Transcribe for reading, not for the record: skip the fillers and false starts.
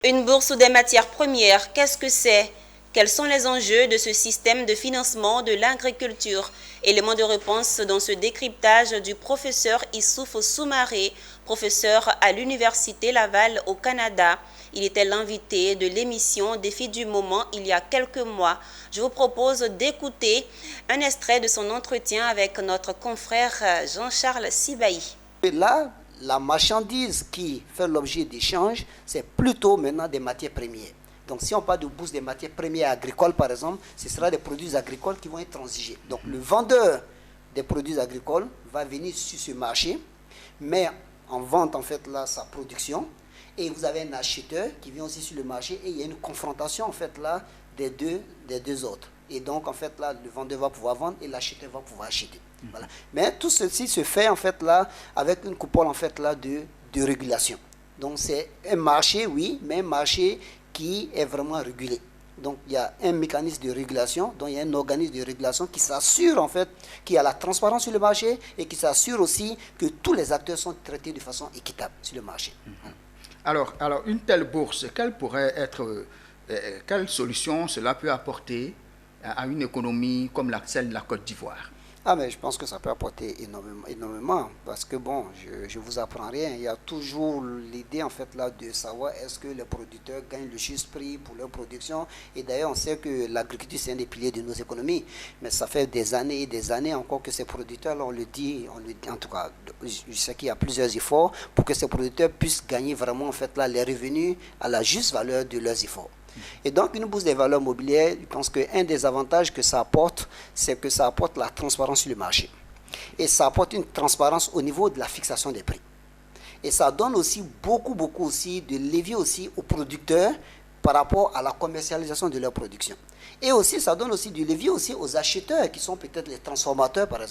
Une bourse des matières premières, qu'est-ce que c'est? Quels sont les enjeux de ce système de financement de l'agriculture? Élément de réponse dans ce décryptage du professeur Issouf Soumaré, professeur à l'Université Laval au Canada. Il était l'invité de l'émission Défi du moment il y a quelques mois. Je vous propose d'écouter un extrait de son entretien avec notre confrère Jean-Charles Sibahi. Et là, la marchandise qui fait l'objet d'échanges, c'est plutôt maintenant des matières premières. Donc si on parle de bourse des matières premières agricoles, par exemple, ce sera des produits agricoles qui vont être transigés. Donc le vendeur des produits agricoles va venir sur ce marché, met en vente en fait là sa production, et vous avez un acheteur qui vient aussi sur le marché, et il y a une confrontation en fait là des deux autres. Et donc en fait là, le vendeur va pouvoir vendre et l'acheteur va pouvoir acheter. Voilà. Mais tout ceci se fait en fait là avec une coupole en fait là de régulation. Donc c'est un marché, oui, mais un marché qui est vraiment régulé. Donc il y a un mécanisme de régulation, donc il y a un organisme de régulation qui s'assure en fait qu'il y a la transparence sur le marché et qui s'assure aussi que tous les acteurs sont traités de façon équitable sur le marché. Alors une telle bourse, quelle pourrait être, quelle solution cela peut apporter à une économie comme celle de la Côte d'Ivoire? Ah, mais je pense que ça peut apporter énormément, parce que bon, je vous apprends rien. Il y a toujours l'idée en fait là de savoir est-ce que les producteurs gagnent le juste prix pour leur production. Et d'ailleurs, on sait que l'agriculture c'est un des piliers de nos économies, mais ça fait des années et des années encore que ces producteurs, là, on le dit, en tout cas, je sais qu'il y a plusieurs efforts pour que ces producteurs puissent gagner vraiment en fait là les revenus à la juste valeur de leurs efforts. Et donc, une bourse des valeurs mobilières, je pense qu'un des avantages que ça apporte, c'est que ça apporte la transparence sur le marché. Et ça apporte une transparence au niveau de la fixation des prix. Et ça donne aussi beaucoup aussi de levier aussi aux producteurs par rapport à la commercialisation de leur production. Et aussi, ça donne aussi du levier aussi aux acheteurs qui sont peut-être les transformateurs, par exemple.